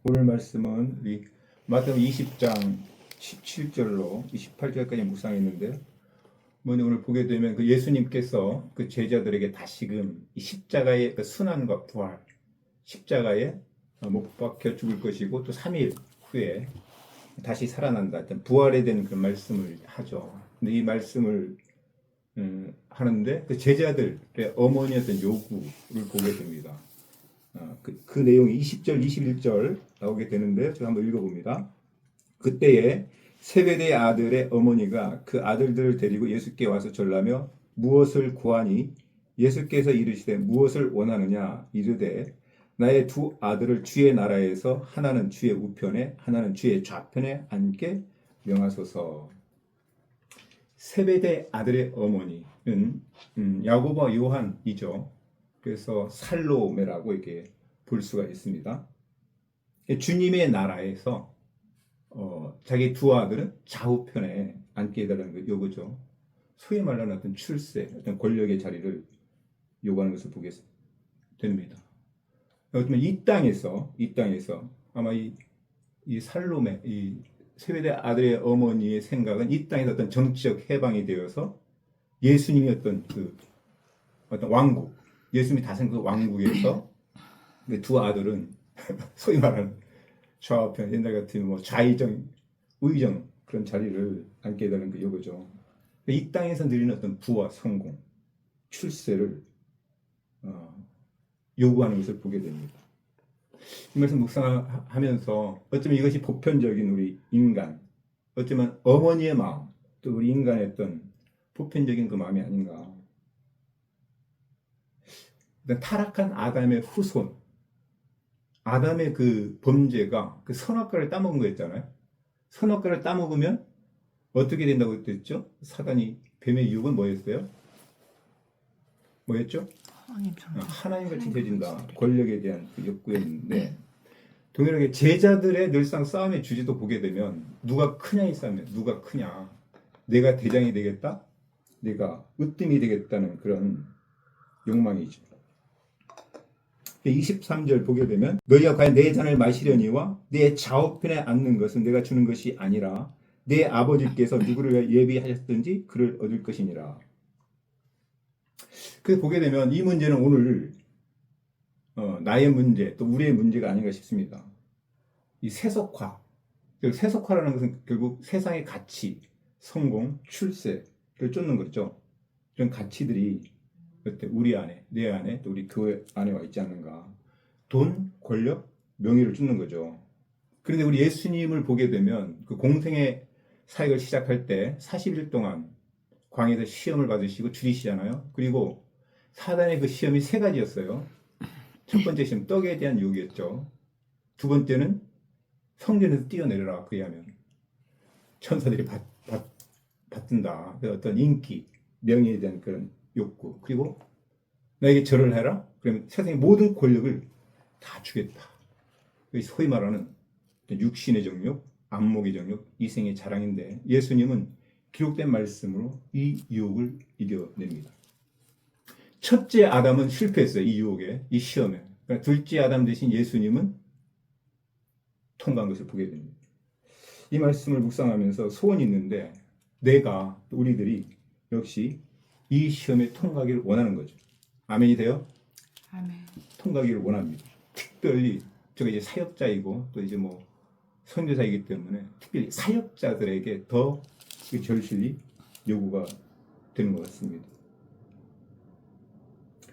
오늘 말씀은 우리 마태복음 20장 17절로 28절까지 묵상했는데요. 오늘 보게 되면 그 예수님께서 그 제자들에게 다시금 이 십자가의 그 순환과 부활, 십자가에 못 박혀 죽을 것이고 또 3일 후에 다시 살아난다. 부활에 대한 그 말씀을 하죠. 근데 이 말씀을 하는데 그 제자들의 어머니였던 요구를 보게 됩니다. 그 내용이 20절, 21절 나오게 되는데 제가 한번 읽어봅니다. 그때에 세베대의 아들의 어머니가 그 아들들을 데리고 예수께 와서 절라며 무엇을 구하니 예수께서 이르시되 무엇을 원하느냐 이르되 나의 두 아들을 주의 나라에서 하나는 주의 우편에 하나는 주의 좌편에 앉게 명하소서. 세베대 아들의 어머니는 야고보와 요한이죠. 그래서 살로메라고 이렇게 볼 수가 있습니다. 주님의 나라에서 자기 두 아들은 좌우편에 앉게 해달라는 그 요구죠. 소위 말하는 어떤 출세, 어떤 권력의 자리를 요구하는 것을 보게 됩니다. 그렇지만 이 땅에서 아마 이 살로메, 이 세베대 아들의 어머니의 생각은 이 땅에서 어떤 정치적 해방이 되어서 예수님이 어떤 왕국, 예수님이 다스린 그 왕국에서 두 아들은 소위 말하는 좌우편, 옛날 같으면 뭐 좌의정, 우의정 그런 자리를 앉게 되는 그 요거죠. 이 땅에서 누리는 어떤 부와 성공, 출세를 요구하는 것을 보게 됩니다. 이 말씀 묵상하면서 어쩌면 이것이 보편적인 우리 인간, 어쩌면 어머니의 마음, 또 우리 인간의 어떤 보편적인 그 마음이 아닌가. 타락한 아담의 후손, 아담의 그 범죄가 그 선악과를 따먹은 거였잖아요. 선악과를 따먹으면 어떻게 된다고 했죠? 사단이 뱀의 유혹은 뭐였어요? 뭐였죠? 하나님같이 되진다. 권력에 대한 그 욕구였는데 동일하게 제자들의 늘상 싸움의 주제도 보게 되면 누가 크냐의 싸움이에요. 누가 크냐. 내가 대장이 되겠다. 내가 으뜸이 되겠다는 그런 욕망이죠. 23절 보게 되면 너희가 과연 내 잔을 마시려니와 내 좌우편에 앉는 것은 내가 주는 것이 아니라 내 아버지께서 누구를 예비하셨든지 그를 얻을 것이니라. 그 보게 되면 이 문제는 오늘 나의 문제 또 우리의 문제가 아닌가 싶습니다. 이 세속화, 세속화라는 것은 결국 세상의 가치, 성공, 출세를 쫓는 거죠. 이런 가치들이 우리 안에, 내 안에, 또 우리 교회 안에 와 있지 않는가. 돈, 권력, 명예를 쫓는 거죠. 그런데 우리 예수님을 보게 되면 그 공생의 사역을 시작할 때 40일 동안 광야에서 시험을 받으시고 줄이시잖아요. 그리고 사단의 그 시험이 세 가지였어요. 첫 번째 시험, 떡에 대한 유혹이었죠. 두 번째는 성전에서 뛰어내려라. 그리하면 천사들이 받든다. 어떤 인기, 명예에 대한 그런 욕구. 그리고 나에게 절을 해라. 그러면 세상의 모든 권력을 다 주겠다. 소위 말하는 육신의 정욕, 안목의 정욕, 이생의 자랑인데 예수님은 기록된 말씀으로 이 유혹을 이겨냅니다. 첫째 아담은 실패했어요. 이 유혹에, 이 시험에. 그러니까 둘째 아담 대신 예수님은 통과한 것을 보게 됩니다. 이 말씀을 묵상하면서 소원이 있는데 내가, 우리들이 역시 이 시험에 통과하기를 원하는 거죠. 아멘이 돼요? 아멘. 통과하기를 원합니다. 특별히 제가 이제 사역자이고 또 이제 뭐 선교사이기 때문에 특별히 사역자들에게 더 절실히 요구가 되는 것 같습니다.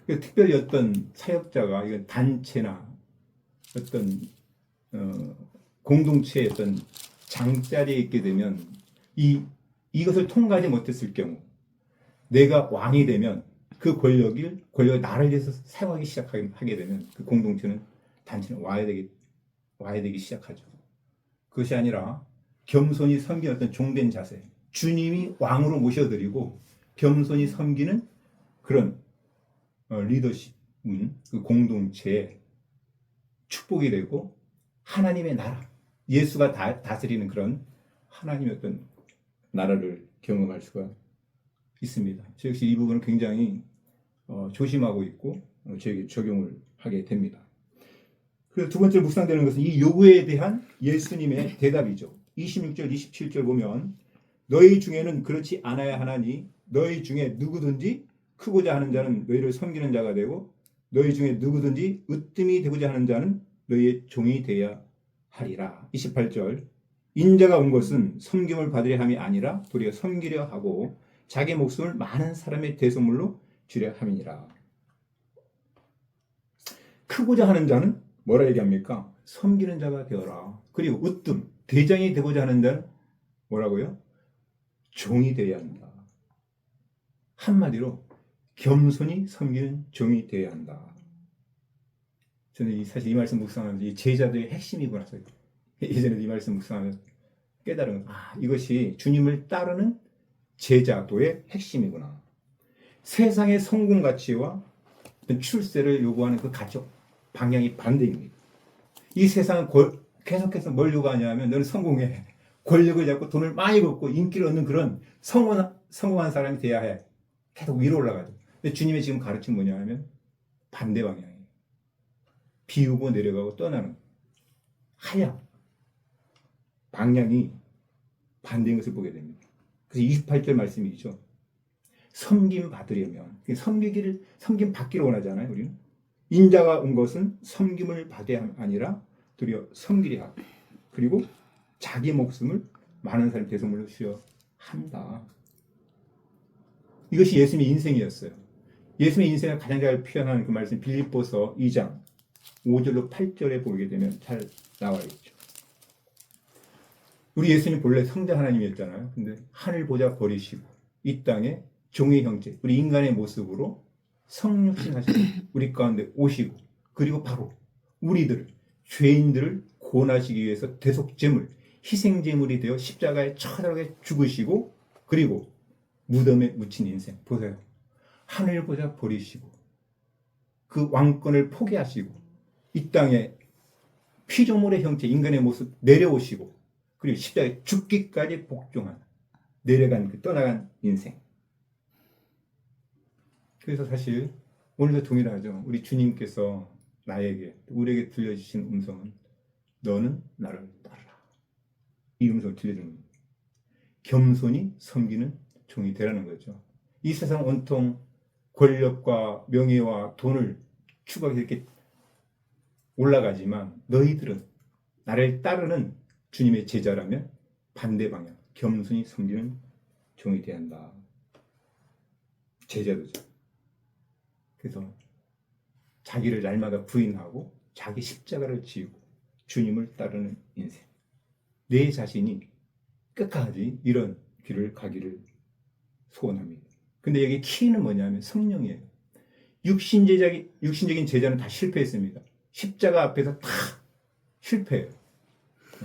특별히 어떤 사역자가 이건 단체나 어떤 공동체의 어떤 장자리에 있게 되면 이것을 통과하지 못했을 경우 내가 왕이 되면 그 권력을 나를 위해서 사용하기 시작하게 되면 그 공동체는 단체는 와야 되기 시작하죠. 그것이 아니라 겸손히 섬기는 어떤 종된 자세, 주님이 왕으로 모셔드리고 겸손히 섬기는 그런 리더십은 그 공동체의 축복이 되고 하나님의 나라, 예수가 다스리는 그런 하나님의 어떤 나라를 경험할 수가 있습니다. 저 역시 이 부분을 굉장히 조심하고 있고 저에게 적용을 하게 됩니다. 그래서 두 번째로 묵상되는 것은 이 요구에 대한 예수님의 대답이죠. 26절, 27절 보면 너희 중에는 그렇지 않아야 하나니 너희 중에 누구든지 크고자 하는 자는 너희를 섬기는 자가 되고 너희 중에 누구든지 으뜸이 되고자 하는 자는 너희의 종이 되어야 하리라. 28절 인자가 온 것은 섬김을 받으려 함이 아니라 도리어 섬기려 하고 자기 목숨을 많은 사람의 대속물로 주려 함이니라. 크고자 하는 자는 뭐라 얘기합니까? 섬기는 자가 되어라. 그리고 으뜸, 대장이 되고자 하는 자는 뭐라고요? 종이 되어야 한다. 한마디로 겸손히 섬기는 종이 되어야 한다. 저는 사실 이 말씀 묵상하면서 이 제자들의 핵심이구나. 예전에도 이 말씀 묵상하면서 깨달은 이것이 주님을 따르는 제자도의 핵심이구나. 세상의 성공 가치와 출세를 요구하는 그 가치 방향이 반대입니다. 이 세상은 계속해서 뭘 요구하냐면 너는 성공해. 권력을 잡고 돈을 많이 벌고 인기를 얻는 그런 성공한 사람이 돼야 해. 계속 위로 올라가죠. 근데 주님의 지금 가르침은 뭐냐 하면 반대 방향이에요. 비우고 내려가고 떠나는 하향 방향이 반대인 것을 보게 됩니다. 그래서 28절 말씀이죠. 섬김 받으려면 섬김 받기를 원하잖아요. 우리는 인자가 온 것은 섬김을 받아야 아니라 도리어 섬기려 하고 그리고 자기 목숨을 많은 사람 대속물로 주려 한다. 이것이 예수님의 인생이었어요. 예수님의 인생을 가장 잘 표현하는 그 말씀 빌립보서 2장 5절로 8절에 보게 되면 잘 나와 있죠. 우리 예수님 본래 성자 하나님이었잖아요. 근데 하늘 보좌 버리시고 이 땅에 종의 형체, 우리 인간의 모습으로 성육신 하시고 우리 가운데 오시고 그리고 바로 우리들 죄인들을 구원하시기 위해서 대속제물, 희생제물이 되어 십자가에 처절하게 죽으시고 그리고 무덤에 묻힌 인생 보세요. 하늘 보좌 버리시고 그 왕권을 포기하시고 이 땅에 피조물의 형체 인간의 모습 내려오시고 그리고 십자가에 죽기까지 복종한 내려간 떠나간 인생. 그래서 사실 오늘도 동일하죠. 우리 주님께서 우리에게 들려주신 음성은 너는 나를 따르라. 이 음성을 들려주는 겁니다. 겸손히 섬기는 종이 되라는 거죠. 이 세상 온통 권력과 명예와 돈을 추구하게 이렇게 올라가지만 너희들은 나를 따르는 주님의 제자라면 반대 방향, 겸손히 섬기는 종이 되어야 한다. 제자도죠. 그래서 자기를 날마다 부인하고 자기 십자가를 지고 주님을 따르는 인생. 내 자신이 끝까지 이런 길을 가기를 소원합니다. 근데 여기 키는 뭐냐면 성령이에요. 육신적인 제자는 다 실패했습니다. 십자가 앞에서 다 실패해요.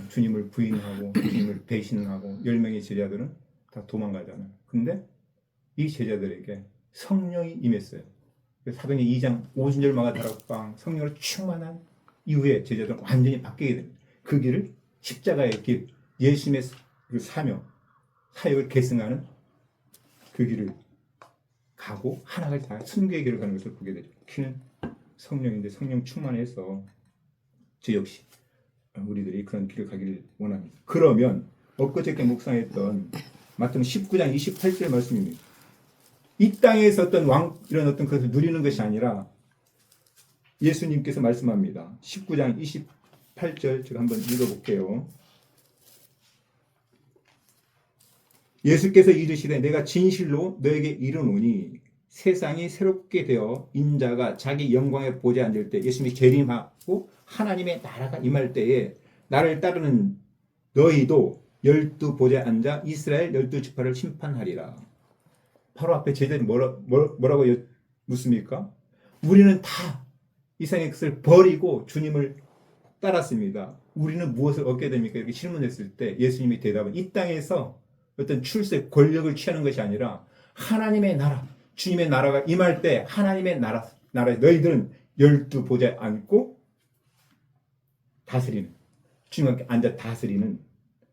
주님을 부인하고 주님을 배신하고 10명의 제자들은 다 도망가잖아요. 근데 이 제자들에게 성령이 임했어요. 사도행전 2장 50절 마가다락방 성령으로 충만한 이후에 제자들은 완전히 바뀌게 됩니다. 그 길을 십자가의 길, 예수님의 그 사역을 계승하는 그 길을 가고 하나가 다 순교의 길을 가는 것을 보게 되죠. 키는 성령인데 성령 충만해서 저 역시 우리들이 그런 길을 가기를 원합니다. 그러면 엊그저께 묵상했던 마태복음 19장 28절 말씀입니다. 이 땅에서 이런 어떤 것을 누리는 것이 아니라 예수님께서 말씀합니다. 19장 28절 제가 한번 읽어볼게요. 예수께서 이르시되 내가 진실로 너에게 이르노니 세상이 새롭게 되어 인자가 자기 영광에 보좌에 앉을 때 예수님이 재림하고 하나님의 나라가 임할 때에 나를 따르는 너희도 12 보좌에 앉아 이스라엘 12지파를 심판하리라. 바로 앞에 제자들이 뭐라고 묻습니까? 우리는 다 이 세상의 것을 버리고 주님을 따랐습니다. 우리는 무엇을 얻게 됩니까? 이렇게 질문했을 때 예수님이 대답은 이 땅에서 어떤 출세, 권력을 취하는 것이 아니라 하나님의 나라, 주님의 나라가 임할 때 하나님의 나라에 너희들은 12 보좌에 앉고 다스리는, 주님과 함께 앉아 다스리는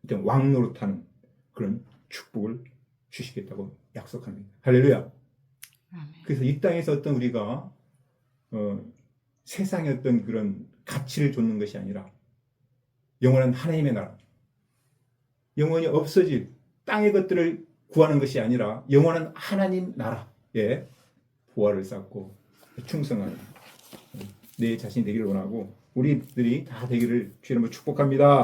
어떤 왕노릇하는 그런 축복을 주시겠다고 약속합니다. 할렐루야. 그래서 이 땅에서 어떤 우리가 세상의 어떤 그런 가치를 좇는 것이 아니라 영원한 하나님의 나라, 영원히 없어질 땅의 것들을 구하는 것이 아니라 영원한 하나님 나라에 보화를 쌓고 충성하는 내 자신이 되기를 원하고 우리들이 다 되기를 주의 이름으로 축복합니다.